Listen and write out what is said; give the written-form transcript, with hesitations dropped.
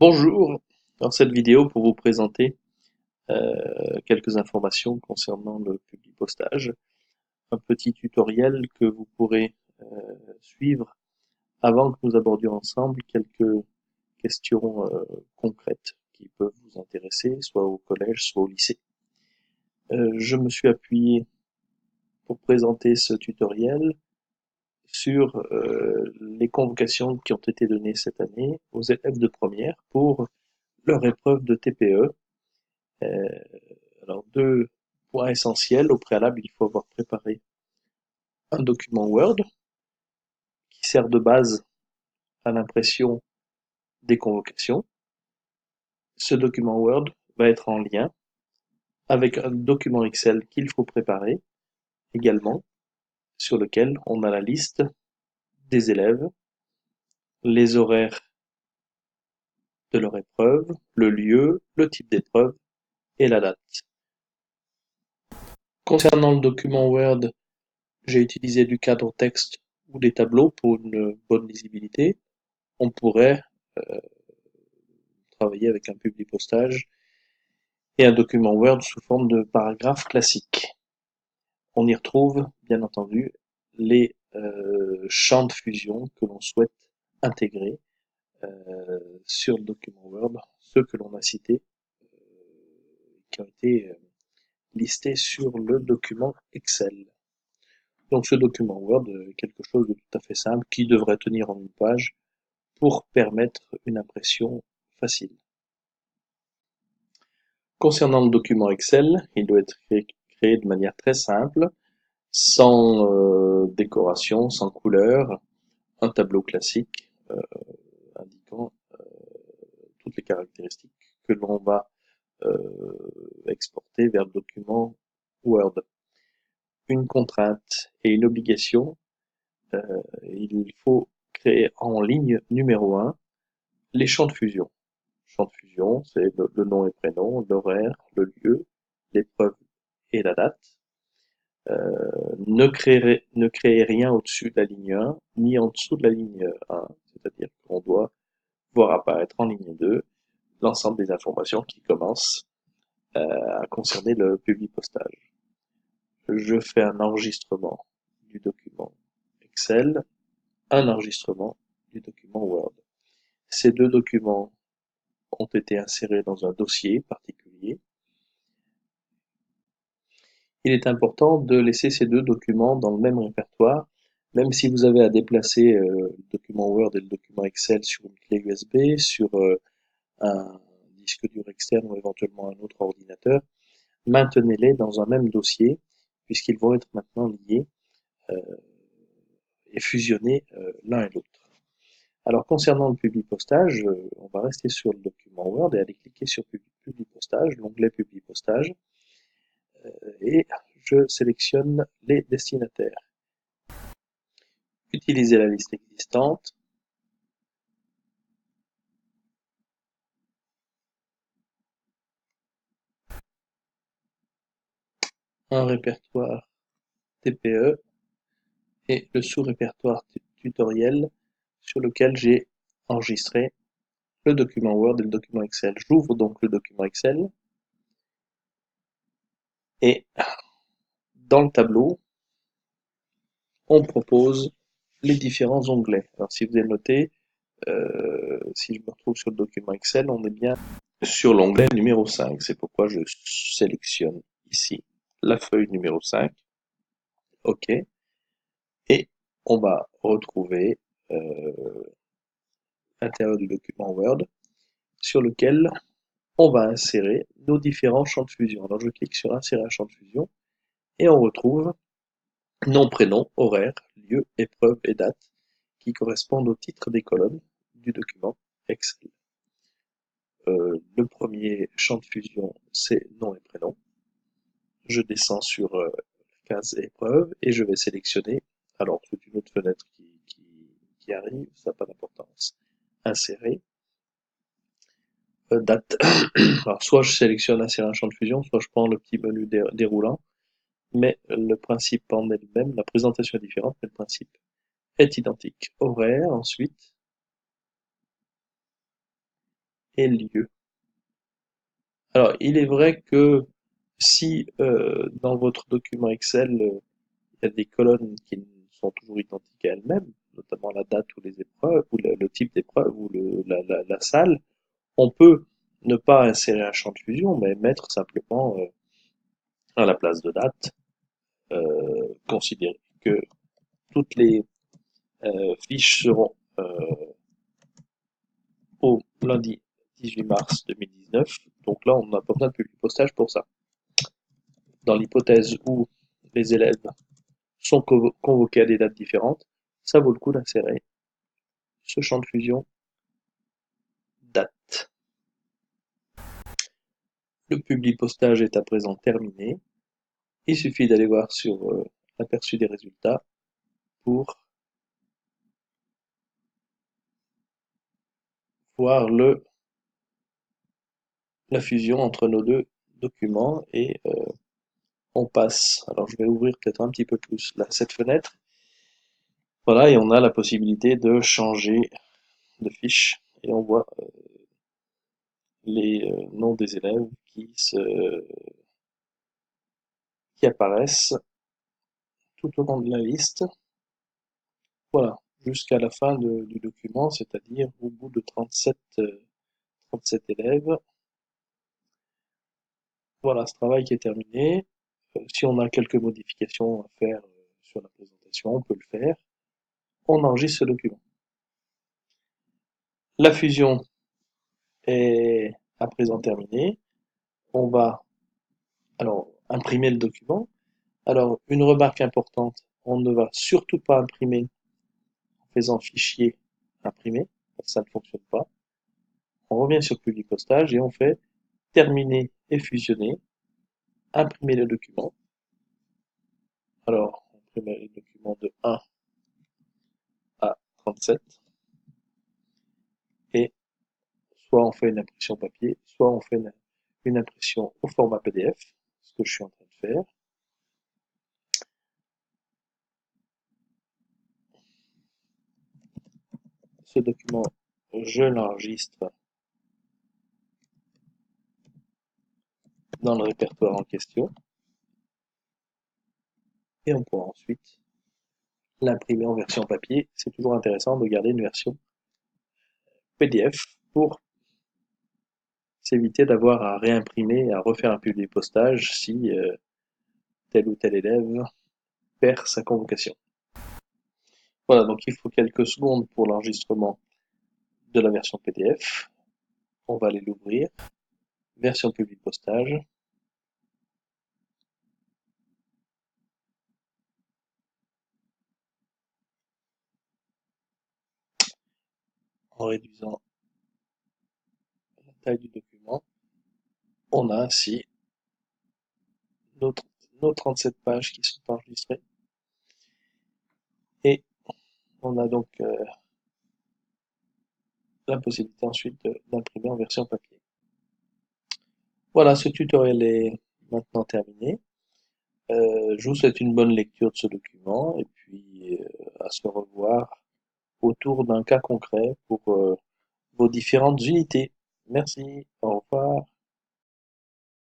Bonjour, dans cette vidéo pour vous présenter quelques informations concernant le Publipostage, un petit tutoriel que vous pourrez suivre avant que nous abordions ensemble quelques questions concrètes qui peuvent vous intéresser, soit au collège, soit au lycée. Je me suis appuyé pour présenter ce tutoriel sur les convocations qui ont été données cette année aux élèves de première pour leur épreuve de TPE. Alors, deux points essentiels. Au préalable, il faut avoir préparé un document Word qui sert de base à l'impression des convocations. Ce document Word va être en lien avec un document Excel qu'il faut préparer également, sur lequel on a la liste des élèves, les horaires de leur épreuve, le lieu, le type d'épreuve et la date. Concernant le document Word, j'ai utilisé du cadre texte ou des tableaux pour une bonne lisibilité. On pourrait travailler avec un Publipostage et un document Word sous forme de paragraphe classique. On y retrouve, bien entendu, les champs de fusion que l'on souhaite intégrer sur le document Word, ceux que l'on a cités, qui ont été listés sur le document Excel. Donc ce document Word est quelque chose de tout à fait simple qui devrait tenir en une page pour permettre une impression facile. Concernant le document Excel, il doit être créé de manière très simple, sans décoration, sans couleur, un tableau classique indiquant toutes les caractéristiques que l'on va exporter vers le document Word. Une contrainte et une obligation, il faut créer en ligne numéro 1 les champs de fusion. Champ de fusion, c'est le nom et prénom, l'horaire, le lieu, l'épreuve et la date. Ne créez rien au-dessus de la ligne 1, ni en dessous de la ligne 1, c'est-à-dire qu'on doit voir apparaître en ligne 2 l'ensemble des informations qui commencent à concerner le Publipostage. Je fais un enregistrement du document Excel, un enregistrement du document Word. Ces deux documents ont été insérés dans un dossier particulier. Il est important de laisser ces deux documents dans le même répertoire, même si vous avez à déplacer le document Word et le document Excel sur une clé USB, sur un disque dur externe ou éventuellement un autre ordinateur, maintenez-les dans un même dossier, puisqu'ils vont être maintenant liés et fusionnés l'un et l'autre. Alors concernant le Publipostage, on va rester sur le document Word et aller cliquer sur Publipostage, l'onglet Publipostage, et je sélectionne les destinataires. Utilisez la liste existante. Un répertoire TPE et le sous-répertoire tutoriel sur lequel j'ai enregistré le document Word et le document Excel. J'ouvre donc le document Excel et dans le tableau, on propose les différents onglets. Alors si vous avez noté, si je me retrouve sur le document Excel, on est bien sur l'onglet numéro 5. C'est pourquoi je sélectionne ici la feuille numéro 5. OK. Et on va retrouver l'intérieur du document Word sur lequel on va insérer nos différents champs de fusion. Alors je clique sur insérer un champ de fusion et on retrouve nom, prénom, horaire, lieu, épreuve et date qui correspondent au titre des colonnes du document Excel. Le premier champ de fusion, c'est nom et prénom. Je descends sur la case épreuve et je vais sélectionner, alors c'est une autre fenêtre qui arrive, ça n'a pas d'importance, insérer, date. Alors soit je sélectionne insérer un champ de fusion, soit je prends le petit menu déroulant, mais le principe en est le même, la présentation est différente, mais le principe est identique. Horaire ensuite, et lieu. Alors, il est vrai que si dans votre document Excel, il y a des colonnes qui sont toujours identiques à elles-mêmes, notamment la date ou les épreuves, ou le type d'épreuve, ou la salle, on peut ne pas insérer un champ de fusion, mais mettre simplement à la place de date, considérer que toutes les fiches seront au lundi 18 mars 2019. Donc là, on n'a pas besoin de publier postage pour ça. Dans l'hypothèse où les élèves sont convoqués à des dates différentes, ça vaut le coup d'insérer ce champ de fusion date. Le publi postage est à présent terminé. Il suffit d'aller voir sur l'aperçu des résultats pour voir la fusion entre nos deux documents et on passe. Alors je vais ouvrir peut-être un petit peu plus là, cette fenêtre. Voilà, et on a la possibilité de changer de fiche et on voit les noms des élèves qui apparaissent tout au long de la liste. Voilà, jusqu'à la fin du document, c'est-à-dire au bout de 37 élèves. Voilà, ce travail qui est terminé. Si on a quelques modifications à faire sur la présentation, on peut le faire. On enregistre ce document. La fusion est à présent terminée. On va alors imprimer le document. Alors, une remarque importante, on ne va surtout pas imprimer en faisant fichier imprimer, ça ne fonctionne pas. On revient sur public postage et on fait terminer et fusionner, imprimer le document. Alors, on imprime le document de 1 à 37 et soit on fait une impression papier, soit on fait une impression au format PDF, ce que je suis en train de faire. Ce document, je l'enregistre dans le répertoire en question et on pourra ensuite l'imprimer en version papier. C'est toujours intéressant de garder une version PDF pour s'éviter d'avoir à réimprimer et à refaire un public postage si tel ou tel élève perd sa convocation. Voilà, donc il faut quelques secondes pour l'enregistrement de la version PDF. On va aller l'ouvrir. Version public postage. En réduisant la taille du document, on a ainsi nos 37 pages qui sont enregistrées. Et on a donc la possibilité ensuite d'imprimer en version papier. Voilà, ce tutoriel est maintenant terminé. Je vous souhaite une bonne lecture de ce document et puis à se revoir autour d'un cas concret pour vos différentes unités. Merci.